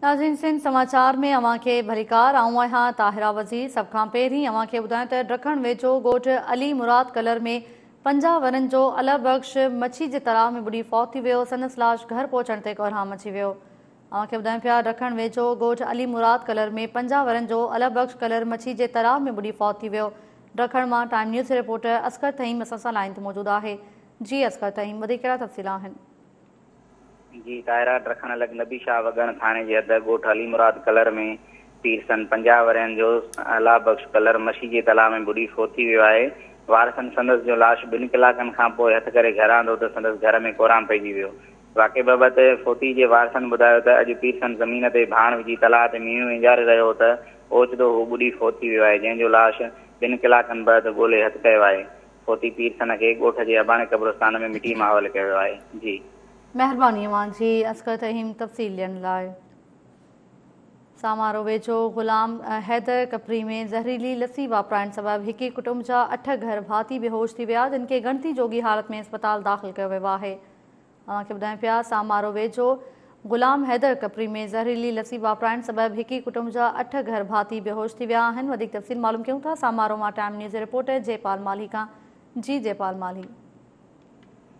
नाज़रीन सिंध समाचार में अवां खे भलीकार आऊं आहियां ताहिरा वज़ीर। सभ खां पहिरीं अवां खे ॿुधायां त ॾखण वेझो ॻोठ अली मुराद कलर में 50 वरनि जो अला बख़्श मच्छी जे तलाउ में ॿुॾी फौत थी वियो। संदसि लाश घर पहुचण ते कोरहाम मची वियो। अवां खे ॿुधायूं पिया ॾखण वेझो ॻोठ अली मुराद कलर में 50 वरनि जो अला बख़्श कलर मच्छी जे तलाउ में ॿुॾी फौत थी वियो। ॾखण मां टाइम न्यूज़ रिपोर्टर असगर तहीम असां सां लाइन ते मौजूदु आहे। जी असगर तहीम, वधीक कहिड़ा तफ़सील आहिनि? जी ताहिरा, ॾखण लॻ नबी शाह वगण थाने जे हद ॻोठ अली मुराद कलर में पीरसन 50 वरनि जो अला बख़्श कलर मच्छी जे तलाउ में ॿुॾी फौत थी वियो आहे। वारसनि संदसि जो लाश 2 कलाकनि खां पोइ हथ करे घर आंदो त संदसि घर में कोराम पइजी वियो। वाक़े बाबति फोती जे वारसनि ॿुधायो त अॼु पीरसन ज़मीन ते भाण विझी तलाउ ते मींहुं विञारे रहियो त ओचितो हू ॿुॾी फौत थी वियो आहे, जंहिंजो लाश 2 कलाकनि बैदि ॻोल्हे हथु कयो आहे। फोती पीरसन खे ॻोठ जे अबाणे क़ब्रिस्तान में मिटी में हवाले कयो आहे। जी महिरबानी अवां जी असगर तहीम तफ़सील ॾियण लाइ। सामारो वेझो गुलाम हैदर कपरी में ज़हरीली लस्सी वापराइण सबबि हिक कुटुंब जा 8 घर भाती बेहोश थी विया, जिन खे गणती जोगी हालत में अस्पताल दाख़िल कयो वियो आहे। अवां खे ॿुधायूं पिया सामारो वेझो गुलाम हैदर कपरी में ज़हरीली लस्सी वापराइण सबबि हिक कुटुंब जा 8 घर भाती बेहोश थी विया आहिनि। वधीक तफ़सील मालूम कयूं था सामारो मां टाइम न्यूज़ रिपोर्टर जयपाल माली खां। जी जयपाल माली।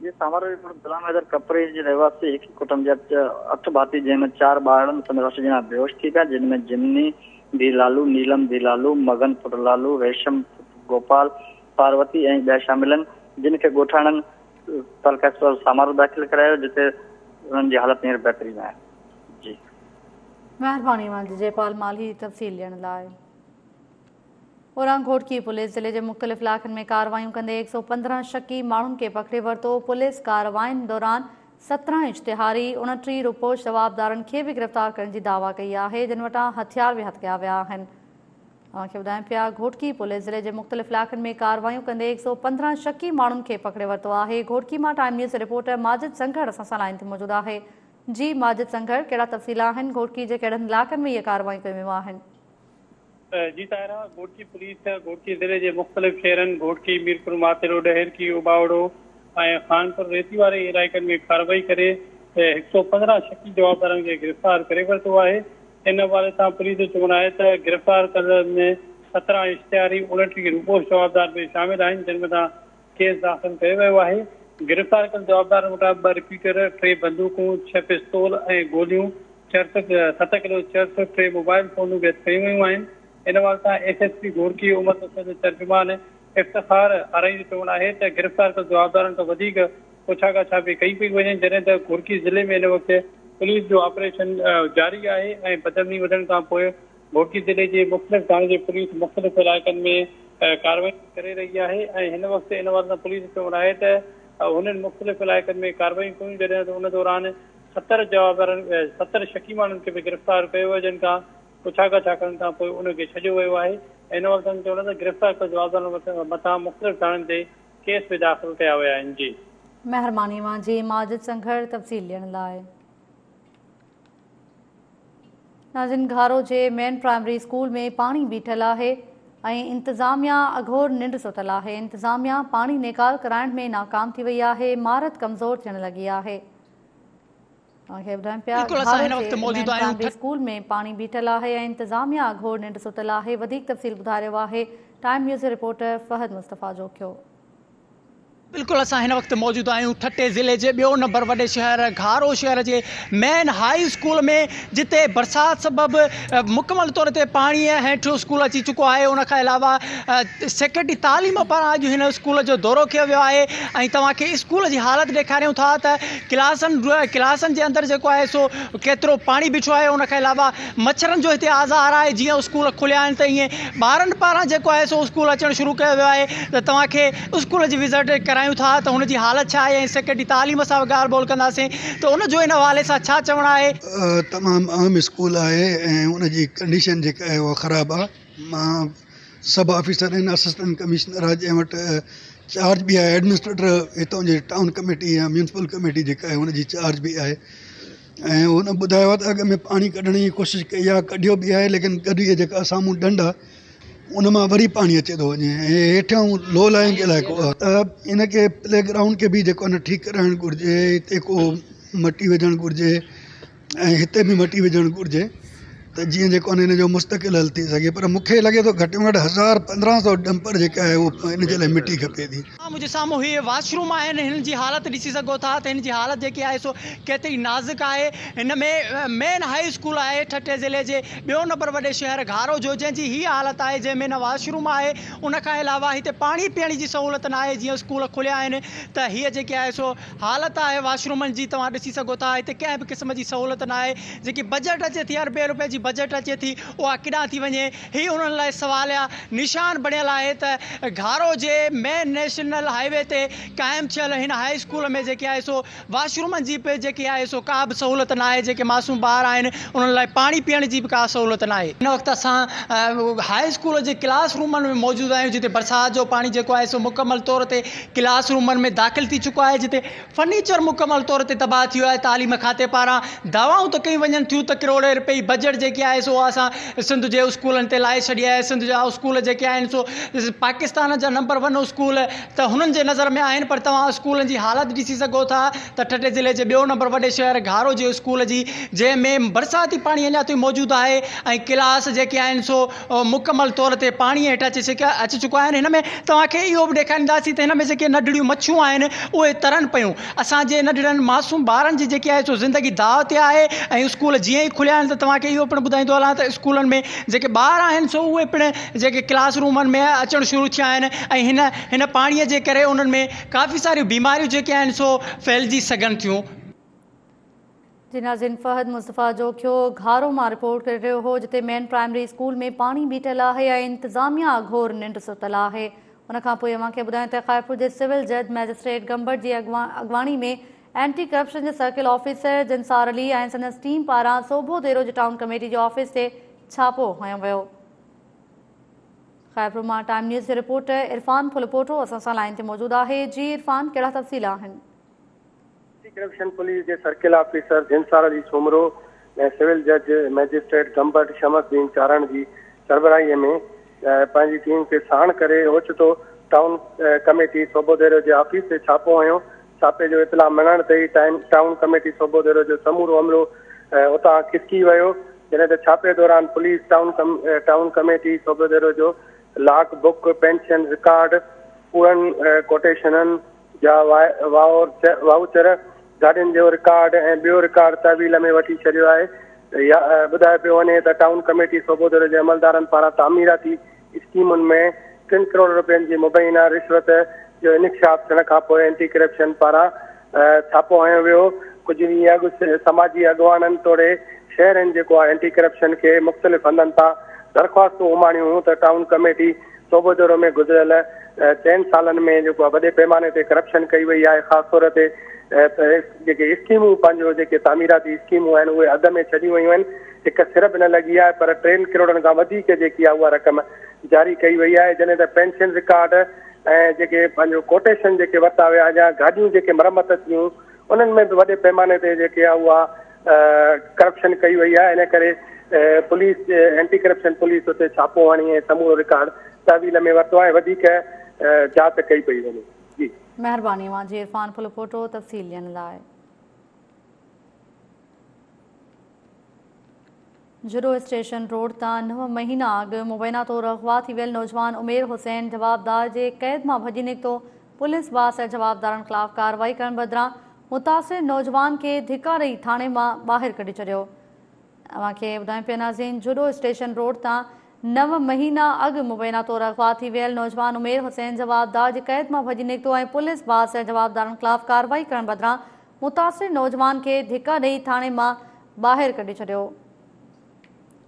ये सामारो गुलाम हैदर कपरे जे रहवासी हिक कुटुंब जा 8 भाती, जंहिंमें 4 ॿारनि संदसि ॼणा बेहोश थी विया, जिनमें जिमनी दीलालू, नीलम दीलालू, मगन पुटलालू, रेशम गोपाल, पार्वती ऐं ॿिया शामिल आहिनि, जिन खे ॻोठाणनि तालुका अस्पताल सामारो दाख़िल करायो, जिते उन्हनि जी हालत हींअर बहितरीन आहे। जी महिरबानी मुंहिंजी जयपाल माली तफ़सील ॾियण लाइ। औरंग घोटकी पुलिस ज़िले जे मुख़्तलिफ़ इलाक़नि में कार्रवाइयूं कंदे 115 शकी माण्हुनि खे पकिड़े वरितो। पुलिस कार्रवाइनि दौरान 17 इश्तिहारी 29 रुपोश जवाबदारनि खे बि गिरफ़्तार करण जी दावा कई आहे, जिन वटां हथियार बि हथ कया विया आहिनि। तव्हांखे ॿुधायूं पिया घोटकी पुलिस ज़िले जे मुख़्तलिफ़ इलाक़नि में कार्रवाइयूं कंदे 115 शकी माण्हुनि खे पकिड़े वरितो आहे। घोटकी मां टाइम न्यूज़ रिपोर्टर माजिद संघड़ असां सां लाइन ते मौजूदु आहे। जी माजिद संघड़, कहिड़ा तफ़सील आहिनि? घोटकी जे कहिड़नि इलाक़नि में इहे कार्रवाई कयूं वियूं आहिनि? जी ताहिरा, घोटकी पुलिस घोटकी ज़िले जे मुख़्तलिफ़ शहरनि घोटकी, मीरपुर, माथेरो, डहेरकी, उबावड़ो ऐं खानपुर रेती वारे इलाइक़नि में कार्रवाई करे 115 शकी जवाबदारनि खे गिरफ़्तार करे वरितो आहे। इन हवाले सां पुलिस जो चवणु आहे त गिरफ़्तार करण में 17 इश्तिहारी 29 रुपोश जवाबदार बि शामिल आहिनि, जिन मथां केस दाख़िल कयो वियो आहे। गिरफ़्तार कयल जवाबदार वटां 2 रिपीटर, 3 बंदूकूं, 6 पिस्तौल ऐं गोलियूं, 7 किलो चर्स, 3 मोबाइल फोनूं बि कयूं वियूं आहिनि। इन हवाले सां SSP घोटकी उमर तर्जुमान इफ़्तिखार आरई जो चवणु आहे त गिरफ़्तार कयल जवाबदारनि खां वधीक पुछा ॻाछा बि कई पई वञे, जॾहिं त घोटकी ज़िले में इन वक़्तु पुलिस जो ऑपरेशन जारी आहे ऐं बदमनी वधण खां पोइ घोटकी ज़िले जे मुख़्तलिफ़ थाणे जी पुलिस मुख़्तलिफ़ इलाइक़नि में कार्रवाई करे रही आहे। ऐं हिन वक़्तु इन हवाले सां पुलिस जो चवणु आहे त हुननि मुख़्तलिफ़ इलाइक़नि में कार्रवाई कयूं, जॾहिं त उन दौरान 70 जवाबदारनि 70 शकी माण्हुनि खे बि गिरफ़्तार कयो वियो, जिन खां पुछा ॻाछा करण खां पोइ उनखे छॾियो वियो आहे। इन वक़्तु चवणु आहे त गिरफ़्तार कयल जवाबदारनि मथां मुख़्तलिफ़ थाणनि ते केस बि दाख़िल कया विया आहिनि। जी महिरबानी मुंहिंजी माजिद संघड़ तफ़सील ॾियण लाइ। नाज़रीन, घारो जे मेन प्राइमरी स्कूल में पाणी बीठल आहे ऐं इंतिज़ामिया अघोर निंड सुतल आहे। इंतिज़ामिया पाणी निकाल कराइण में नाकाम थी वई आहे। इमारत कमज़ोर थियण लॻी आहे। तव्हांखे ॿुधायूं पिया घारो जे मेन प्राइमरी स्कूल में पाणी बीठल आहे ऐं इंतिज़ामिया अघोर निंड सुतल आहे। वधीक तफ़सील ॿुधाए रहियो आहे Time News reporter Fahad Mustafa Jokhio. बिल्कुल असां हिन वक़्तु मौजूदु आहियूं ठटे ज़िले जे ॿियो नंबर वॾे शहर घारो शहर जे मेन हाई स्कूल में, जिते बरसाति सबबि मुकमल तौर ते पाणी हेठि स्कूल अची चुको आहे। उन खां अलावा सेक्रेटरी तालीम पारां अॼु हिन स्कूल जो दौरो कयो वियो आहे ऐं तव्हांखे स्कूल जी हालत ॾेखारियूं था त क्लासनि जे अंदरि जेको आहे सो केतिरो पाणी बिछो आहे। उन खां अलावा मच्छरनि जो हिते आज़ार आहे। जीअं स्कूल खुलिया आहिनि त ईअं ॿारनि पारां जेको आहे सो स्कूल अचणु शुरू कयो वियो आहे। त तव्हांखे स्कूल जी विज़िट करायूं था त हुन जी हालत छा आहे ऐं सेक्रेटरी तालीम सां ॻाल्हि ॿोल कंदासीं त उन जो इन हवाले सां छा चवणु आहे? तमामु अहम स्कूल आहे ऐं उन जी कंडीशन जेका आहे उहा ख़राबु आहे। मां सब ऑफिसर आहिनि, असिस्टेंट कमिश्नर आहे, जंहिं वटि चार्ज बि आहे। एडमिनिस्ट्रेटर हितां जे टाउन कमेटी या म्यूनसिपल कमेटी जेका आहे हुनजी चार्ज बि आहे ऐं हुन ॿुधायो आहे त अॻ में पाणी कढण जी कोशिशि कई आहे, कढियो बि आहे, लेकिन कॾहिं जेका साम्हूं ॾंड आहे उन मां वरी पाणी अचे थो वञे ऐं हेठां लो लाइन जे लाइ को आहे। त इनखे प्ले ग्राउंड खे बि जेको आहे न ठीकु कराइणु घुरिजे, हिते को मटी विझणु घुरिजे ऐं हिते बि मटी विझणु घुरिजे त जीअं जेको आहे हिन जो मुस्तक़िल हल थी सघे। पर मूंखे लॻे थो घटि में घटि 1000-1500 डंपर जेका आहे उहो हिन जे लाइ मिटी खपे थी। मुंहिंजे साम्हूं हीअ वॉशरूम आहिनि, हिन जी हालत ॾिसी सघो था त हिन जी हालत जेकी आहे सो केतिरी नाज़ुक आहे। हिन में मेन हाई स्कूल आहे ठठे ज़िले जे ॿियो नंबर वॾे शहर घारो जो, जंहिंजी हीअ हालत आहे, जंहिंमें न वॉशरूम आहे, उनखां अलावा हिते पाणी पीअण जी सहूलियत न आहे। जीअं स्कूल खुलिया आहिनि त हीअ जेकी आहे सो हालत आहे वॉशरूमनि जी, तव्हां ॾिसी सघो था। हिते कंहिं बि क़िस्म जी सहूलियत न आहे। जेकी बजट अचे थी, अरबे रुपए जी बजट अचे थी, उहा किॾां थी वञे, हीअ उन्हनि लाइ सवाल या निशान बणियल आहे त घारो जे मेन नेशनल हाईवे ते क़ाइमु थियल हिन हाई स्कूल में जेकी आहे सो वॉशरूमनि जी बि जेकी आहे सो का बि सहूलियत न आहे। जेके मासूम ॿार आहिनि उन्हनि लाइ पाणी पीअण जी बि का सहूलियत न आहे। हिन वक़्तु असां हाई स्कूल जे क्लास रूमनि में मौजूदु आहियूं, जिते बरसाति जो पाणी जेको आहे सो मुकमल तौर ते क्लास रूमनि में दाख़िल थी चुको आहे, जिते फर्नीचर मुकमल तौर ते तबाह थियो आहे। तालीम खाते पारां दावाऊं त कई वञनि थियूं त करोड़े रुपए जी बजट जेकी आहे सो असां सिंध जे स्कूलनि ते लाहे छॾी आहे। सिंध जा स्कूल जेके आहिनि सो पाकिस्तान जा नंबर 1 स्कूल त हुननि जे नज़र में आहिनि, पर तव्हां स्कूलनि जी हालत ॾिसी सघो था त ठठे ज़िले जे ॿियो नंबर वॾे शहर घारो जे स्कूल जी, जंहिंमें बरसाती पाणी अञा ताईं मौजूदु आहे ऐं क्लास जेके आहिनि सो मुकमल तौर ते पाणी हेठि अची चुका आहिनि। हिन में तव्हांखे इहो बि ॾेखारींदासीं त हिन में जेके नंढड़ियूं मच्छियूं आहिनि उहे तरनि पियूं। असांजे नंढड़नि मासूम ॿारनि जी जेकी आहे सो ज़िंदगी दाव ते आहे। ऐं स्कूल जीअं ई खुलिया आहिनि त तव्हांखे इहो पिणु ॿुधाईंदो हलां त स्कूलनि में जेके ॿार आहिनि सो उहे पिणु जेके क्लास रूमनि में अचणु शुरू थिया आहिनि ऐं हिन पाणीअ जे करे उन्हनि में काफ़ी सारियूं बीमारियूं जेके आहिनि सो फैलिजी सघनि थियूं। जी नाज़रीन, फ़हद मुस्तफ़ा जोखियो घारो मां रिपोर्ट करे रहियो हो, जिते मेन प्राइमरी स्कूल में पाणी बीठल आहे ऐं इंतिज़ामिया घोर निंड सुतल आहे। उनखां पोइ अव्हांखे ॿुधायूं त ख़ैरपुर जे सिविल जज मैजिस्ट्रेट गंबट जी अॻवानी में एंटी करप्शन जे सर्किल ऑफिसर जिनसार अली ऐं संदसि टीम पारां सोभो देरो जी टाउन कमेटी जे ऑफिस ते छापो हयो वियो। ख़ैरपुर मां टाइम न्यूज़ जो रिपोर्टर इरफान फुलपोटो असां सां लाइन ते मौजूदु आहे। जी इरफान, कहिड़ा तफ़सील आहिनि? करप्शन पुलिस के सर्किल ऑफिसर जिनसार अली सोमरो ऐं सिविल जज मैजिस्ट्रेट गंबट शमसदीन चारण जी सरबराही में पंहिंजी टीम के साण करे ओचितो टाउन कमेटी सोबोदेरो जे ऑफिस से छापो हयो। छापे जो इतला मिलण ते ई टाउन कमेटी सोबोदेरो जो समूरो अमलो उतां खिसकी वियो। जॾहिं त छापे दौरान पुलिस टाउन कमेटी सोबोदेरो जो लॉग बुक, पेंशन रिकॉर्ड, पूरनि कोटेशननि जा वाउचर, गाॾियुनि जो रिकॉर्ड ऐं ॿियो रिकॉर्ड तहवील में वठी छॾियो आहे। ॿुधाए पियो वञे त टाउन कमेटी सोबोदेरो जे अमलदारनि पारां तामीराती स्कीमुनि में 3 करोड़ रुपयनि जी मुबैना रिश्वत जो इंकशाफ थियण खां पोइ एंटी करप्शन पारां छापो हयो वियो। कुझु ॾींहं अॻु समाजी अॻवाननि तोड़े शहरनि जेको आहे एंटी करप्शन खे मुख़्तलिफ़ हंधनि तां दरख़्वास्तूं उमाणियूं हुयूं त टाउन कमेटी सोबोदेरो में गुज़िरियल 3 सालनि में जेको आहे वॾे पैमाने ते करप्शन कई वई आहे। ख़ासि तौर ते जेके स्कीमूं पंहिंजो जेके तामीराती स्कीमूं आहिनि उहे अध में छॾियूं वयूं आहिनि। हिकु सिर बि न लॻी आहे, पर 3 करोड़नि खां वधीक जेकी आहे उहा रक़म जारी कई वई आहे। जॾहिं त पेंशन रिकॉर्ड ऐं जेके पंहिंजो कोटेशन जेके वरिता विया या गाॾियूं जेके मरम्मत थियूं उन्हनि में बि वॾे पैमाने ते जेके आहे उहा करप्शन कई वई आहे। इन करे पुलिस एंटी करप्शन पुलिस उते छापो हणी ऐं समूरो रिकॉर्ड तहवील में वरितो आहे। वधीक जांच कई पई वञे। जी महिरबानी जी इरफान फुलपोटो तफ़सील ॾियण लाइ। जुरो स्टेशन रोड तां 9 महीना अॻु मुबैना तौर अगवा थी वियल नौजवान उमेर हुसैन जवाबदार जे क़ैद मां भॼी निकितो। पुलिस बासर जवाबदारनि ख़िलाफ़ कार्रवाई करण बदिरां मुतासिर नौजवान खे धिका ॾेई थाणे मां ॿाहिरि कढी छॾियो। अव्हांखे ॿुधायूं पिया नाज़रीन, जुरो स्टेशन रोड तां 9 महीना अॻु मुबैना तौर अगवा थी वियल नौजवान उमेर हुसैन जवाबदार जे क़ैद मां भॼी निकितो ऐं पुलिस बासर जवाबदारनि ख़िलाफ़ कार्रवाई करण बदिरां मुतासिर नौजवान खे धिका ॾेई थाणे मां ॿाहिरि कढी छॾियो।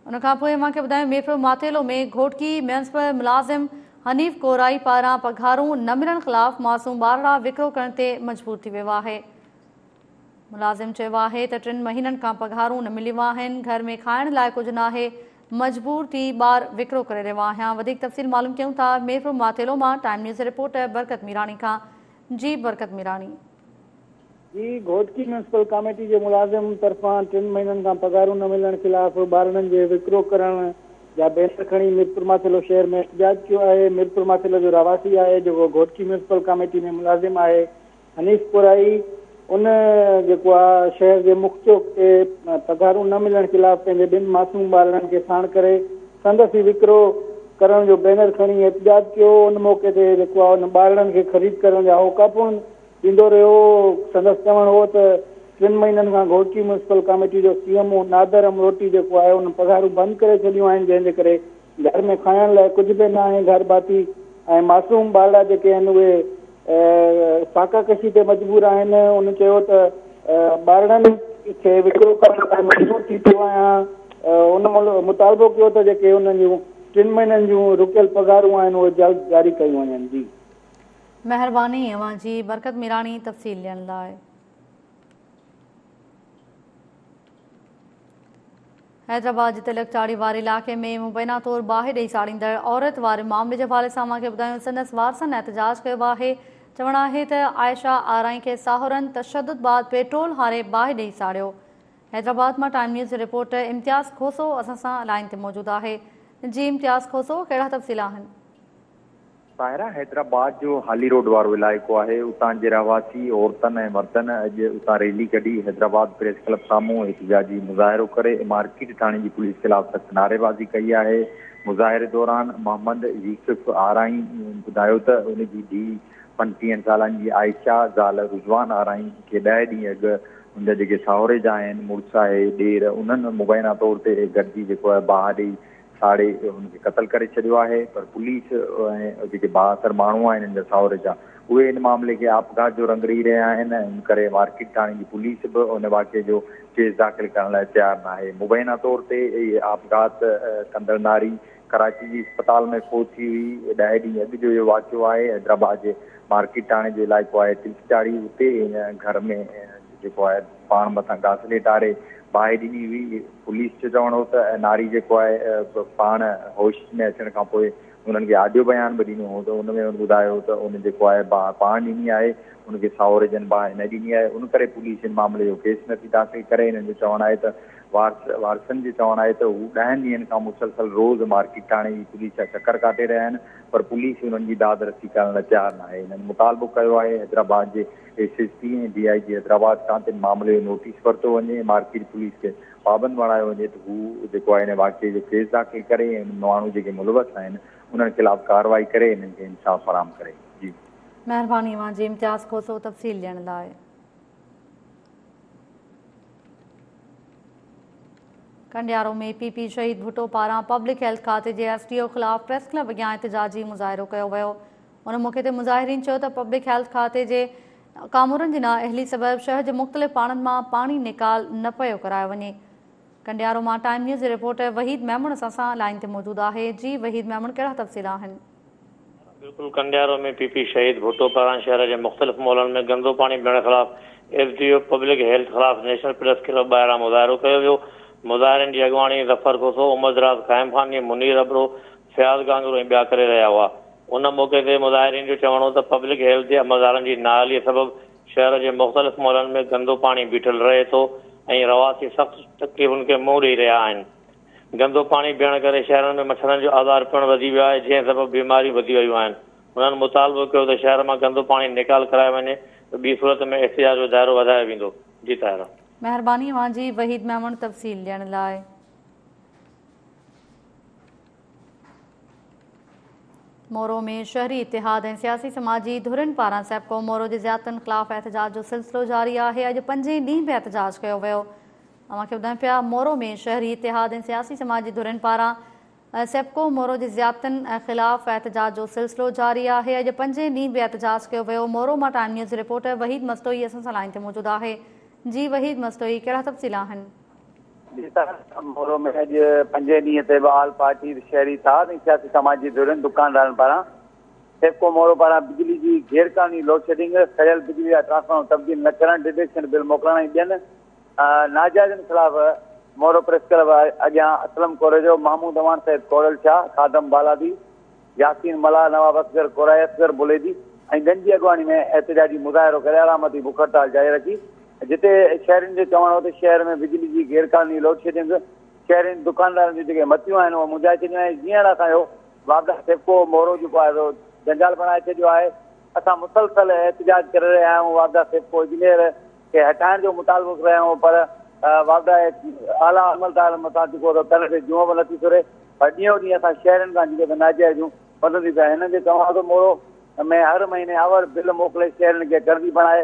उनखां पोइ अव्हांखे ॿुधायूं मीरपुर माथेलो में घोटकी म्यूनिसिपल मुलाज़िम हनीफ़ कोराई पारां पघारूं न मिलण ख़िलाफ़ मासूम ॿारड़ा विकिरो करण ते मजबूर थी वियो आहे। मुलाज़िम चयो आहे त 3 महीननि खां पघारूं न मिलियूं आहिनि, घर में खाइण लाइ कुझु न आहे, मजबूर थी ॿार विकिरो करे रहियो आहियां। वधीक तफ़सील मालूम कयूं था मीरपुर माथेलो मां टाइम न्यूज़ रिपोर्टर बरकत मीरानी खां। जी बरकत मीरानी। जी, घोटकी म्यूनिसिपल कमेटी जे मुलाज़िम तरफ़ां 3 महीननि खां पघारूं न मिलण ख़िलाफ़ ॿारनि जे विकिरो करण जा बैनर खणी मीरपुर माथेलो शहर में एहतजाज कयो आहे। मीरपुर माथेलो जो रवासी आहे जेको घोटकी म्यूनिसिपल कमेटी में मुलाज़िम आहे, हनीफ़ कोराई उन जेको आहे शहर जे मुख्य चौक ते पघारूं न मिलण खिलाफ़ पंहिंजे 2 मासूम ॿारनि खे साण करे संदसि विकिरो करण जो बैनर खणी एहतजाज कयो। उन मौक़े ते जेको आहे उन ॿारनि खे ख़रीद करण जा होकापुण ॾींदो रहियो। संदसि चवणु हो त 3 महीननि खां घोटकी म्यूनिसिपल कमेटी जो CMO नादर अमरोटी जेको आहे उन पघारूं बंदि करे छॾियूं आहिनि, जंहिंजे करे घर में खाइण लाइ कुझु बि न आहे घर बाती ऐं मासूम ॿार जेके आहिनि उहे साका कशी ते मजबूर आहिनि। उन चयो त ॿारनि खे विकिरो करण लाइ मजबूर थी पियो आहियां। उन मुतालबो कयो त जेके उन्हनि जूं 3 महीननि जूं रुकियल पघारूं आहिनि उहे जल्द जारी कयूं वञनि। जी महिरबानी अवां जी बरकत मीरानी तफ़सील ॾियण लाइ। हैदराबाद जे तिलक चाड़ी वारे इलाइक़े में मुबैना तौर बाहि ॾेई साड़ींदड़ औरत वारे मामले जे हवाले सां अव्हांखे ॿुधायूं संदसि वारसनि एहतजाज कयो आहे। चवणु आहे त आयशा आराई खे साहुरनि तशदुद बाद पेट्रोल हारे बाहि ॾेई साड़ियो। हैदराबाद मां टाइम न्यूज़ रिपोर्टर इम्तियाज़ खोसो असां सां लाइन ते मौजूदु आहे। जी इम्तियाज़ खोसो, कहिड़ा तफ़सील आहिनि? ताहिरा, हैदराबाद जो हाली रोड वारो इलाइक़ो आहे। उतां जे रहवासी औरतनि ऐं मर्दनि अॼु उतां रैली कढी हैदराबाद प्रेस क्लब साम्हूं एहतजाजी मुज़ाहिरो करे मार्केट थाणे जी पुलिस ख़िलाफ़ सख़्त नारेबाज़ी कई आहे। मुज़ाहिरे दौरान मोहम्मद यूसुफ आराई ॿुधायो त उनजी धीउ 35 सालनि जी आयशा ज़ाल रुज़वान आराई खे 10 ॾींहं अॻु उनजा जेके साहुरे जा आहिनि, मुड़ुस आहे, ॾेर, उन्हनि मुबैना तौर ते गॾिजी जेको आहे बाहि ॾेई साड़े हुनखे क़तल करे छॾियो आहे। पर पुलिस ऐं जेके बाअसर माण्हू आहिनि हिन जा साहुरे जा, उहे इन मामले खे आपघात जो रंग ॾेई रहिया आहिनि ऐं इन करे मार्केट थाणे जी पुलिस बि उन वाक़े जो केस दाख़िल करण लाइ तयारु न आहे। मुबैना तौर ते इहे आपघात कंदड़ नारी कराची जी अस्पताल में फोत थी हुई। 10 ॾींहं अॻु जो इहो वाक़ियो आहे। हैदराबाद जे मार्केट थाणे जो इलाइक़ो आहे तिलक चाड़ी, उते घर में जेको आहे पाण मथां घासले टारे बाहि ॾिनी हुई। पुलिस जो चवणु हो त नारी जेको आहे पाण होश में अचण खां पोइ उन्हनि खे आडियो बयान बि ॾिनो हो त उनमें ॿुधायो त उन जेको आहे पाण ॾिनी आहे, उनखे साहुरे जन बाहि न ॾिनी आहे। उन करे पुलिस हिन मामले जो केस नथी दाख़िल करे। हिननि जो चवणु आहे त वारसनि जो चवणु आहे त हू 10 ॾींहंनि खां मुसलसल रोज़ मार्केट थाणे जी पुलिस जा चकर काटे रहिया आहिनि, पर पुलिस हुननि जी दाद रसी करण लाइ तयारु न आहे। हिननि मुतालबो कयो आहे हैदराबाद जे SSP ऐं DIG हैदराबाद खां त मामले जो नोटिस वरितो वञे, मार्केट पुलिस खे पाबंद बणायो वञे त हू जेको आहे हिन वाक़े जो केस दाख़िल करे ऐं माण्हू जेके मुलवस आहिनि उन्हनि खिलाफ़ कार्रवाई करे हिननि खे इंसाफ़ फराहम करे। जी महिरबानी अवां जी इम्तियाज़ खोसो तफ़सील ॾियण लाइ। कंडियारो में PP शहीद भुट्टो पारां पब्लिक हेल्थ खाते जे SDO ख़िलाफ़ प्रेस क्लब अॻियां एहतजाजी मुज़ाहिरो कयो वियो। उन मौक़े ते मुज़ाहिरीन चयो त पब्लिक हेल्थ खाते जे कामूरनि जी नाअहली सबबि शहर जे मुख़्तलिफ़ पाणनि मां पाणी निकाल न पियो करायो वञे। कंडियारो मां time News reporter Waheed Memon असां सां लाइन ते मौजूदु आहे। जी वहीद मेमन, कहिड़ा तफ़सील आहिनि? बिल्कुलु, कंडियारो में PP शहीद भुट्टो पारां शहर जे मुख़्तलिफ़ मॉलनि में गंदो पाणी पीअण ख़िलाफ़ SDO पब्लिक हेल्थ ख़िलाफ़ नेशनल प्रेस क्लब ॿाहिरां मुज़ाहिरो कयो वियो। मुज़ाहिरनि जी अॻुवाणी ज़फ़र खोसो, उमर दराज़ क़ाइम ख़ानी, मुनीर अबरो, फयाज़ गांगुर ऐं ॿिया करे रहिया हुआ। उन मौक़े ते मुज़ाहिरीन जो चवणो त पब्लिक हेल्थ जे अमलदारनि जी नाअहलीअ सबबि शहर जे मुख़्तलिफ़ मॉलनि में गंदो पाणी बीठल रहे थो ऐं रवासी सख़्तु तकलीफ़ुनि खे मुंहुं ॾेई रहिया आहिनि। गंदो पाणी पीअण करे शहरनि में मच्छरनि जो आज़ार पिणु वधी वियो आहे, जंहिं सबबि बीमारियूं वधी वियूं आहिनि। उन्हनि मुतालबो कयो त शहर मां गंदो पाणी निकाल करायो वञे त ॿी सूरत में एहतिजाज जो दाइरो वधायो वेंदो। जी ताहिरा। महिरबानी अवां जी वहीद मेमन तफ़सील ॾियण लाइ। मोरो में शहरी इतिहाद ऐं सियासी समाजी धुरिन पारां सेप्को मोरो जे ज़ियादतनि ख़िलाफ़ एहतजाज जो सिलसिलो जारी आहे। अॼु 5 ॾींहं बि एहतजाज कयो वियो। अव्हांखे ॿुधायूं पिया मोरो में शहरी इतिहाद ऐं सियासी समाजी धुरिन पारां सेप्को मोरो जे ज़ियादतनि ख़िलाफ़ एहतजाज जो सिलसिलो जारी आहे। अॼु 5 ॾींहं बि एहतजाज कयो वियो। मोरो मां time News reporter Waheed Mastoi असां सां लाइन ते मौजूदु आहे। जी वहीद मस्तोई, कहिड़ा तफ़सील आहिनि? मोरो में अॼु 5 ॾींहं ते ऑल पार्टी शहरी इतिहाद ऐं सियासी समाजी धुरिन दुकानदारनि पारां सेप्को मोरो पारां बिजली जी गैर क़ानूनी लोड शेडिंग, सड़ियल बिजली जा ट्रांसफार्मर तब्दील न करणु, डिडक्शन बिल मोकिलण ऐं ॿियनि नाजाइज़नि ख़िलाफ़ मोरो प्रेस क्लब अॻियां असलम कोरेजो, महमूद अमान सैद कोरल शाह, खादम बालादी, यासीन मला, नवाब असगर कोराई, असगर बुलेदी ऐं गंज जी अॻुवाणी में एहतजाजी मुज़ाहिरो करे अलामती बुख हड़ताल जारी रखी। जिते शहरनि जो चवणु हो त शहर में बिजली जी गैर क़ानूनी लोड शेडिंग शहरनि दुकानदारनि जूं जेके मतियूं आहिनि उहे मुंझाए छॾियूं आहिनि। जीअं असांजो वापदा सेप्को मोरो जेको आहे जंजाल बणाए छॾियो आहे। असां मुसलसल एहतजाज करे रहिया आहियूं। वापदा सेप्को इंजीनियर खे हटाइण जो मुतालबो करे रहिया आहियूं, पर वापदा आला अमलदार मथां जेको करण खे जुओ बि नथी तुरे। पर ॾींहों ॾींहुं असां शहरनि खां जेके नाजाइज़ूं वधंदी पिया। हिननि जे तव्हां जो मोड़ो में हर महीने आवर बिल मोकिले शहरनि खे गर्दी बणाए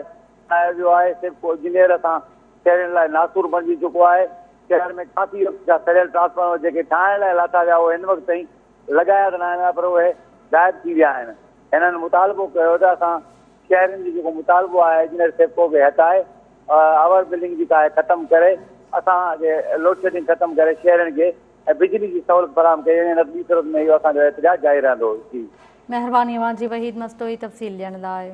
वियो आहे। सिर्फ़ु इंजीनियर सां शहरनि लाइ नासूर बणिजी चुको आहे। शहर में काफ़ी सड़ियल ट्रांसफार्मर जेके ठाहिण लाइ लाथा विया उहे हिन वक़्तु ताईं लॻाया त न आहिनि, पर उहे गाइब थी विया आहिनि। हिननि मुतालबो कयो त असां शहरनि जो जेको मुतालबो आहे इंजीनियर सेप्को खे हटाए आवर बिलिंग जेका आहे ख़तमु करे असांजे लोड शेडिंग ख़तमु करे शहरनि खे ऐं बिजली जी सहूलियत फराहम कई वञे। न ॿी सूरत में इहो असांजो एहतजाज जारी रहंदो। जी महिरबानी अवां जी वहीद मस्तोई तफ़सील ॾियण लाइ।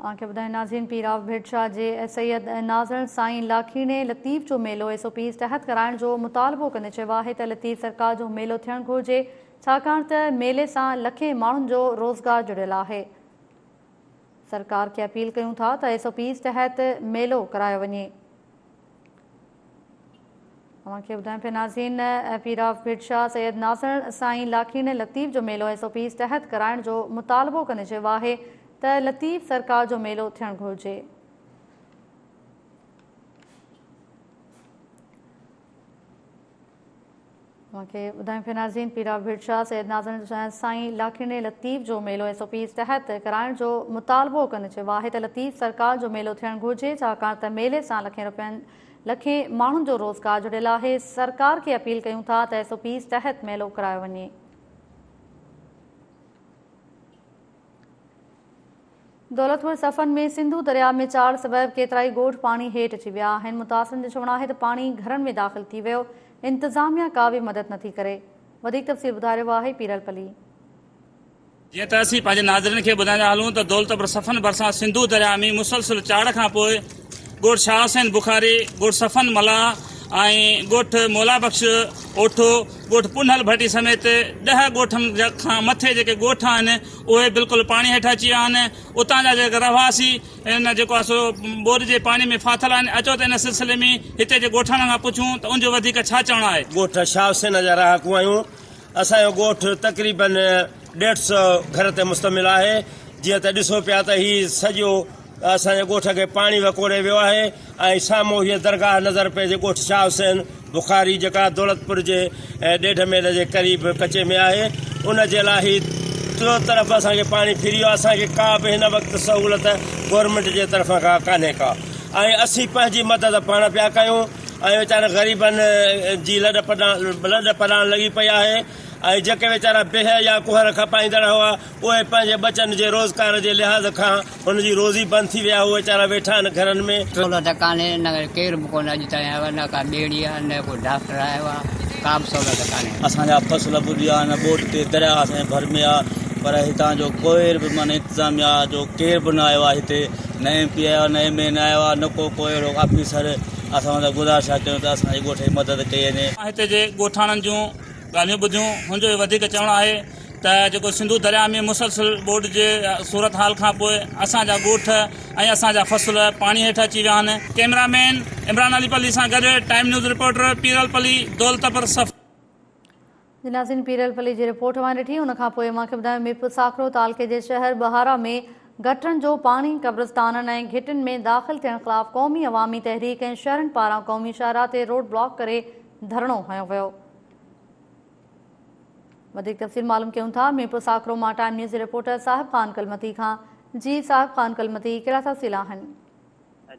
आगे ॿुधायूं नाज़रीन, पीराव भिटशाह जे सैयद नाज़र साईं लाखीणे लतीफ़ जो मेलो SOPs तहत कराइण जो मुतालबो कंदे चयो आहे त लतीफ़ सरकार जो मेलो थियणु घुरिजे, छाकाणि त मेले सां लखे माण्हुनि जो रोज़गार जुड़ियल आहे। सरकार खे अपील कयूं था त SOPs तहत मेलो करायो वञे। अव्हांखे ॿुधायूं पिया नाज़रीन, पीराव भिटशाह सैयद नाज़र साईं लाखीणे लतीफ़ जो मेलो SOPs तहत कराइण जो मुतालबो कंदे चयो आहे त लतीफ़ सरकार जो मेलो थियणु घुरिजे। अव्हांखे ॿुधायूं पिया नाज़रीन, पीराव भिटशाह सैयद नाज़र साईं लाखीणे लतीफ़ जो मेलो SOPs तहत कराइण जो मुतालबो कंदे चयो आहे त लतीफ़ सरकार जो मेलो थियणु घुरिजे, छाकाणि त मेले सां लखे माण्हुनि जो रोज़गार जुड़ियल आहे। सरकार खे अपील कयूं था त SOPs तहत मेलो करायो वञे। दौलतपुर सफ़न में सिंधु दरिया में चाड़ सबब केतिरा ई ॻोठ पाणी हेठि अची विया आहिनि। मुतासिरनि जो चवणु आहे त पाणी घरनि में दाख़िल थी वियो, इंतज़ामिया का बि मदद नथी करे। वधीक तफ़सील ॿुधाए रहियो आहे पीरल पली। जीअं त असीं पंहिंजे नाज़रनि खे ॿुधाईंदा हलूं त दौलतपुर सफ़न भरिसां सिंधु दरिया में मुसलसिल चाड़ खां पोइ ॻोठ शाह हुसैन बुखारी, ॻोठ सफ़न मला ऐं ॻोठ मौला बख़्श ओठो, ॻोठ पुनहल भट्टी समेत 10 ॻोठनि खां मथे जेके ॻोठ आहिनि उहे बिल्कुलु पाणी हेठि अची विया आहिनि। उतां जा जेके रहवासी इन जेको आहे सो बोर जे पाणी में फाथल आहिनि। अचो त इन सिलसिले में हिते जे ॻोठनि खां पुछूं त उनजो वधीक छा चवणु आहे। ॻोठ शाह हुसैन जा रहाकू आहियूं। असांजो ॻोठ तक़रीबन 150 घर ते मुश्तमिल आहे। जीअं त ॾिसो पिया त हीउ सॼो असांजे ॻोठ खे पाणी वकोड़े वियो आहे ऐं साम्हूं हीअ दरगाह नज़र पए जे ॻोठ शाह हुसैन बुखारी जेका दौलतपुर जे 1.5 मील जे क़रीब कचे में आहे, उनजे लाइ ही टियों तरफ़ असांखे पाणी फिरी वियो। असांखे का बि हिन वक़्तु सहूलियत गवर्नमेंट जे तरफ़ां खां कान्हे का, ऐं असीं पंहिंजी मदद पाण पिया कयूं ऐं वीचारा ग़रीबनि जी लॾ पढ़ाइण लॻी पई आहे। ऐं जेके वीचारा बेह या कुहर खपाईंदड़ हुआ उहे पंहिंजे बचनि जे रोज़गार जे लिहाज़ खां हुनजी रोज़ी बंदि थी विया। उहे वीचारा वेठा आहिनि घरनि में। सहूलियत कान्हे, न केरु बि कोन अॼु ताईं आयो आहे, न का ॿेड़ी आहे, न को डॉक्टर आयो आहे, का बि सहूलियत कान्हे। असांजा फसल ॿुॾी आहे, न ॿोट ते दरिया असांजे भर में आहे, पर हितां जो कोई बि माना इंतिज़ामिया जो केर बि न आयो आहे हिते। न MP आयो, न MA न आयो आहे, न को अहिड़ो ऑफिसर। असां गुज़ारिश कयूं त असांजे ॻोठ जी मदद कई वञे। हिते जे ॻोठाणनि जूं ॻाल्हियूं ॿुधियूं, हुनजो वधीक चवणु आहे त जेको सिंधु दरिया में मुसलसिल बोर्ड जे सूरत हाल खां पोइ असांजा ॻोठ ऐं असांजा फसल पाणी हेठि अची विया आहिनि। कैमरामैन इमरान अली पली सां गॾु टाइम न्यूज़ रिपोर्टर पीरल पली, दौलतपुर सफ़। नाज़रीन, पीरल पली जी रिपोर्ट मां ॾिठी। उनखां पोइ मूंखे ॿुधायो मीरपुर साखरो तालके जे शहर बहारा में गटरनि जो पाणी कब्रिस्ताननि ऐं घिटियुनि में दाख़िल थियण ख़िलाफ़ क़ौमी अवामी तहरीक ऐं शहरनि पारां क़ौमी शाहरा ते रोड ब्लॉक करे धरणो हयो वियो। वधीक तफ़सील मालूम कयूं था मीरपुर साखरो मां टाइम न्यूज़ रिपोर्टर साहिब ख़ान कलमती खां। जी साहिब ख़ान कलमती, कहिड़ा तफ़सील आहिनि?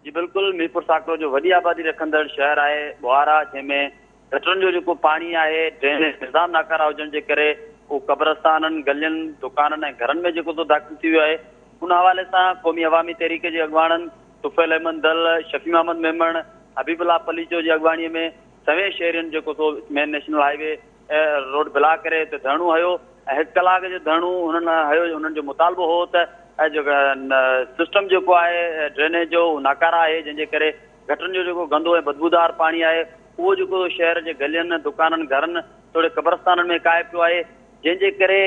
जी बिल्कुलु, मीरपुर साखरो जो वॾी आबादी रखंदड़ शहर आहे बुहारा, जंहिंमें गटरनि जो जेको पाणी आहे ड्रेनेज निज़ाम नाकारा हुजण जे करे उहो कब्रस्ताननि, गलियुनि, दुकाननि ऐं घरनि में जेको दाख़िल थी वियो आहे। उन हवाले सां क़ौमी अवामी तहरीक जे अॻवाननि तुफ़ैल अहमद दल, शफ़ी मोहम्मद मेमण, हबीबुल्लाह पलीचो जी अॻवानीअ में सवे शहरियुनि जेको main national highway road block करे हिते धरणो हयो ऐं 1 कलाक जो धरणो हुननि हयो। हुननि जो मुतालबो हो त जेको सिस्टम जेको आहे ड्रेनेज जो नाकारा आहे, जंहिंजे करे गटरनि जो जेको गंदो ऐं बदबूदार पाणी आहे उहो जेको शहर जे गलियुनि, दुकाननि, घरनि, थोरे कब्रस्ताननि में काए पियो आहे, जंहिंजे करे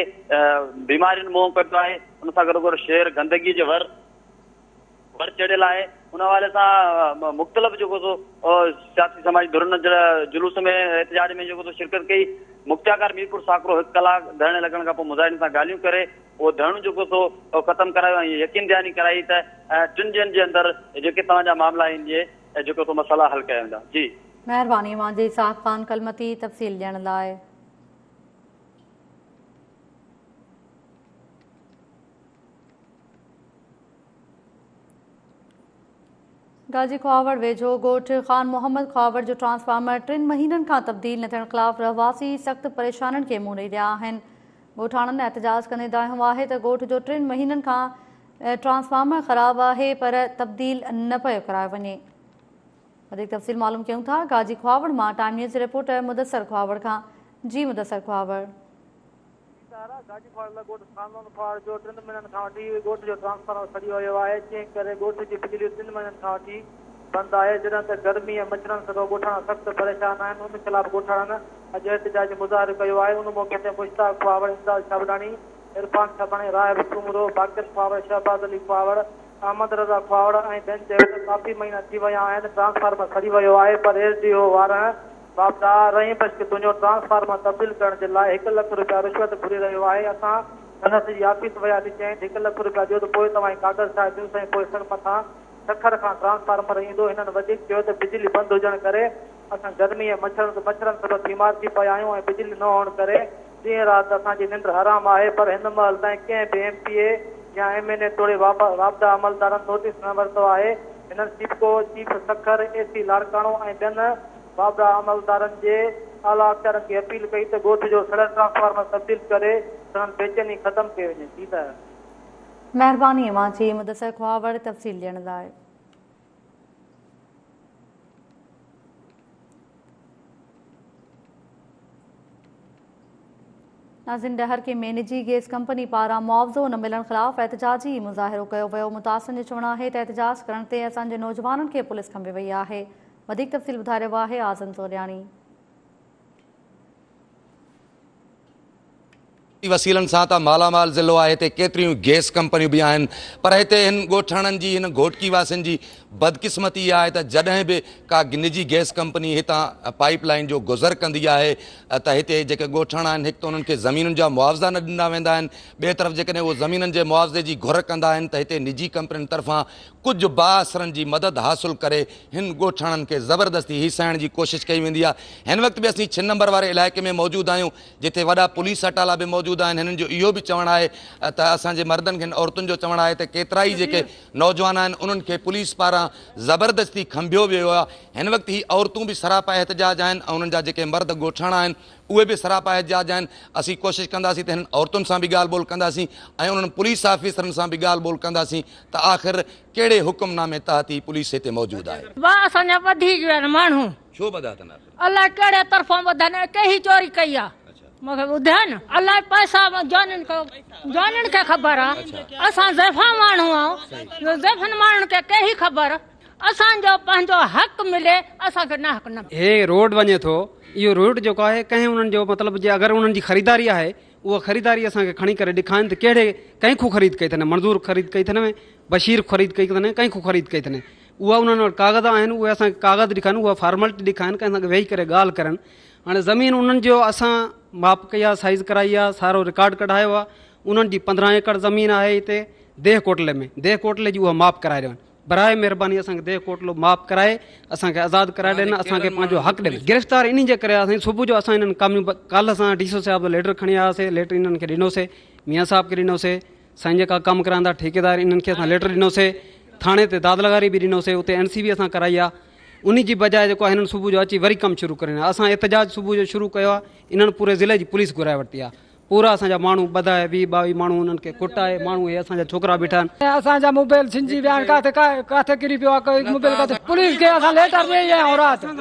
बीमारियुनि मुंहुं कढियो आहे। उन सां गॾोगॾु शहर गंदगी जो वर चढ़ियल आहे। उन हवाले सां मुख़्तलिफ़ जेको सियासी समाजी धुरनि जुलूस में एहतजाज में जेको शिरकत कई। मुख्तियाकार मीरपुर साखरो 1 कलाक धरणे लॻण खां पोइ मुज़ाहिरनि सां ॻाल्हियूं करे वो धरणो जेको सो ख़त्म करायो ऐं यकीन दयानी कराई त 3 ॾींहनि जे अंदरि जेके तव्हांजा मामला आहिनि इहे जेको सो मसइला हल कया वेंदा। जी महिरबानी मुंहिंजे साथ ख़ान कलमती तफ़सील ॾियण लाइ। गाजी ख्वावड़ वेझो ॻोठ ख़ान मोहम्मद ख्वावड़ जो ट्रांसफार्मर 3 महीननि खां तब्दील न थियण ख़िलाफ़ रहवासी सख़्त परेशानियुनि खे मुंहुं ॾेई रहिया आहिनि। ॻोठाणनि एहतजाज कंदे ॿुधायो आहे त ॻोठ जो 3 महीननि खां ट्रांसफार्मर ख़राबु आहे पर तब्दील न पियो करायो वञे। वधीक तफ़सील मालूम कयूं था गाजी ख्वावड़ मां टाइम न्यूज़ रिपोर्टर मुदस्सर ख्वावड़ खां। जी मुदस्सर ख्वावड़। गाजी ख्वावड़ ॻोठ ख़ान जो 3 महीननि खां वठी ॻोठ जो ट्रांसफार्मर सड़ी वियो आहे, जंहिं करे ॻोठ जी बिजली 3 महीननि खां वठी बंदि आहे। जॾहिं त गर्मी ऐं मच्छरनि सां ॻोठाणा सख़्तु परेशान आहिनि। उन ख़िलाफ़ ॻोठाणनि अॼु एहतजाज मुज़ाहिरो कयो आहे। उन मौक़े ते मुश्ताक ख्वावड़, इमदाद छाबड़ानी, इरफान छाबड़ानी, राहिब सूमरो, बाक़िर ख्वावड़, शहबाज अली ख्वावड़, अहमद रज़ा ख्वावड़ ऐं ॿियनि चयो काफ़ी महीना थी विया आहिनि। ट्रांसफार्मर सड़ी वियो आहे पर SDO वारा बाबा रही बस के तुंहिंजो ट्रांसफार्मर तब्दील करण जे लाइ 1 लख रुपया रिश्वत घुरी रहियो आहे। असां जी ऑफिस वियासीं, चई 1 लख रुपया ॾियो त पोइ तव्हां कागज़ ठाहे ॾियूं साईं, पोइ सण मथां सखर खां ट्रांसफार्मर ईंदो। हिननि वधीक चयो त बिजली बंदि हुजण करे असां गर्मी ऐं मच्छरनि सां बीमार थी पिया आहियूं ऐं बिजली न हुअण करे ॾींहं राति असांजी निंड हराम आहे। पर हिन महिल ताईं कंहिं बि MPA या MNA तोड़े वापदा अमलदारनि नोटिस न वरितो आहे। हिननि चीफ सखर AC लाड़काणो ऐं ॿियनि वापदा अमलदारनि जे आला अफ़सरनि खे अपील कई त ॻोठ जो सड़ियल ट्रांसफार्मर तब्दील करे संदन बेचैनी ख़त्म कई वञे। जी त महिरबानी मुंहिंजी मुदस्सर ख्वावड़ तफ़सील ॾियण लाइ। नाज़रीन, डहर में निजी गैस कंपनी पारां मुआवज़ो न मिलण ख़िलाफ़ एहतजाजी मुज़ाहिरो कयो वियो। मुतासिरनि जो चवणु आहे त एहतजाज करण ते असांजे नौजवाननि खे पुलिस खंभे वई आहे। वधीक तफ़सील ॿुधाए रहियो आहे आज़म तोलियाणी। वसीलनि सां त मालामाल ज़िलो आहे, हिते केतिरियूं गैस कंपनियूं बि आहिनि, पर हिते हिन ॻोठाणनि जी, हिन घोटकी वासियुनि जी बदकिस्मती आहे त जॾहिं बि का निजी गैस कंपनी हितां पाइप लाइन जो गुज़र कंदी आहे त हिते जेके ॻोठाणा आहिनि, हिकु त उन्हनि खे ज़मीनुनि जा मुआवज़ा न ॾिना वेंदा आहिनि, ॿिए तरफ़ जेकॾहिं उहे ज़मीननि जे मुआवज़े जी घुर कंदा आहिनि त हिते निजी कंपनियुनि तरफ़ां कुझु बाअसरनि जी मदद हासिलु करे हिन ॻोठाणनि खे ज़बरदस्ती हिसाइण जी कोशिशि कई वेंदी आहे। हिन वक़्तु बि असीं 6 नंबर वारे इलाइक़े में मौजूदु आहियूं, जिथे वॾा पुलिस अटाला बि मौजूदु आहिनि। हिननि जो इहो बि चवणु आहे त असांजे मर्दनि खे, औरतुनि जो चवणु आहे त केतिरा ई जेके नौजवान आहिनि उन्हनि खे पुलिस पारां ज़बरदस्ती खंभियो वियो आहे। हिन वक़्तु ही औरतूं बि सरापा एहतजाज आहिनि ऐं उन्हनि जा जेके मर्द ॻोठाणा आहिनि उहे बि सरापा एहतजाज आहिनि। असीं कोशिशि कंदासीं त हिननि औरतुनि सां बि ॻाल्हि ॿोल कंदासीं ऐं उन्हनि पुलिस ऑफिसरनि सां बि ॻाल्हि ॿोल कंदासीं त आख़िर कहिड़े हुकुमनामे तहत ही पुलिस हिते मौजूदु आहे। असांजा वधीक माण्हू छो ॿधा अथनि? अलाए कहिड़े तरफ़ां ॿधनि, कंहिं चोरी कई आहे मूंखे ॿुधाए न। अलाए पैसा जाननि खे ख़बर आहे। असां ज़ैफ़ा माण्हू आहियूं, ज़ैफ़नि माण्हुनि खे कंहिं ख़बर असांजो पंहिंजो हक़ मिले, असांखे न हक़ न मिले। हे रोड वञे थो, इहो रोड जेको आहे कंहिं उन्हनि जो मतिलबु जे अगरि उन्हनि जी ख़रीदारी आहे उहा ख़रीदारी असांखे खणी करे ॾेखारनि त कहिड़े कंहिंखो ख़रीद कई अथनि, मंज़ूर ख़रीद कई अथनि, बशीर ख़रीद कई अथनि, कंहिंखो ख़रीद कई अथनि। उहा उन्हनि वटि कागज़ आहिनि, उहे असांखे कागज़ ॾेखारनि, उहा फॉर्मेलिटी ॾेखारनि, कंहिं सां वेही करे ॻाल्हि करनि। हाणे ज़मीन उन्हनि जो असां माप कई आहे, साइज़ कराई आहे, सारो रिकॉर्ड कढायो आहे। उन्हनि जी 15 एकड़ ज़मीन आहे हिते देह कोटले में, देह कोटले जी उहा माप कराए ॾियनि। बराए महिरबानी असांखे देह कोटलो माप कराए असांखे आज़ादु कराए ॾियनि, असांखे पंहिंजो हक़ ॾियनि। गिरफ़्तार इन जे करे आहे सुबुह जो असां हिननि कम कल्ह असां DCO साहिब जो लेटर खणी आयासीं, लेटर इन्हनि खे ॾिनोसीं, मियाँ साहिब खे ॾिनोसीं, साईं जेका कमु कराईंदा ठेकेदार इन्हनि खे असां लेटर ॾिनोसीं, थाणे ते दादलगारी बि ॾिनोसीं, उते NC बि असां कराई आहे। उन जी बजाए जेको आहे हिननि सुबुह जो अची वरी कमु शुरू करे असां एहतजाज सुबुह जो शुरू कयो आहे। इन्हनि पूरे ज़िले जी पुलिस घुराए वरिती आहे, पूरा असांजा माण्हू ॿधाए 20-22 माण्हू उन्हनि खे कुटाए, माण्हू हे असांजा छोकिरा बीठा आहिनि। असांजा मोबाइल छिंजी विया आहिनि, किथे किरी पियो आहे मोबाइल, किथे पुलिस खे असां लेटर ॾेई आया आहियूं। राति न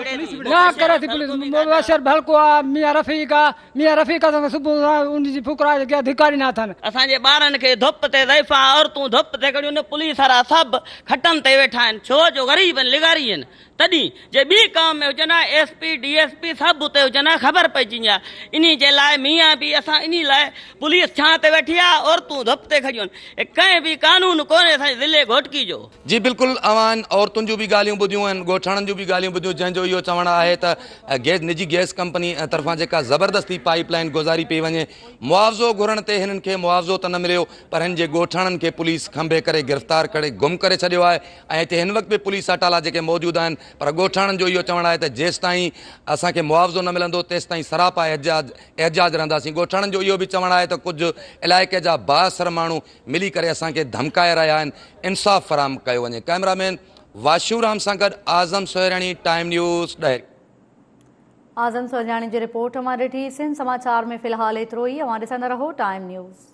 करे थी पुलिस, मुबशर भलको आहे, मियाँ रफ़ीक आहे, मियाँ रफ़ीक असांखे सुबुह उनजी फुकरा जेके अधिकारी न अथनि। असांजे ॿारनि खे धुप ते ज़ैफ़ा औरतूं धुप ते खड़ियूं, पुलिस वारा सभु खटनि ते वेठा आहिनि, छो जो ग़रीब आहिनि, लिगारी आहिनि। तॾहिं जे ॿी काम में हुजनि, SP DSP सभु उते हुजनि, ख़बर पइजी वञे। इन जे लाइ मियाँ बि असां इन इन लाइ पुलिस छां ते वेठी आहे और तूं धप ते खड़ियूं आहिनि कंहिं बि कानून कोन्हे असांजे ज़िले घोटकी जो। जी बिल्कुलु अवां औरतुनि जूं बि ॻाल्हियूं ॿुधियूं आहिनि, ॻोठाणनि जूं बि ॻाल्हियूं ॿुधियूं, जंहिंजो इहो चवणु आहे त निजी गैस कंपनी तरफ़ां जेका ज़बरदस्ती पाइप लाइन गुज़ारी पई वञे, मुआवज़ो घुरण ते हिननि खे मुआवज़ो त न मिलियो, पर हिन जे ॻोठाणनि खे पुलिस खंभे करे गिरफ़्तार करे गुम करे छॾियो आहे। ऐं हिते हिन वक़्तु बि पुलिस अटाला जेके मौजूदु आहिनि, पर ॻोठाणनि जो इहो चवणु आहे त जेसि ताईं असांखे मुआवज़ो न मिलंदो तेसि ताईं सरापा एहजाज रहंदासीं। ॻोठाणनि जो इहो बि चवणु आहे त कुझु इलाइक़े जा बाअसर माण्हू मिली करे असांखे धमकाए रहिया आहिनि, इंसाफ़ फराहम कयो वञे। कैमरामैन वाशूराम सां गॾु आज़म सोहराणी, टाइम न्यूज़ ॾहिरी। आज़म सोहराणी जी रिपोर्ट मां ॾिठी। सिंध समाचार में फ़िलहाल एतिरो ई। अवां ॾिसंदा रहो टाइम न्यूज़।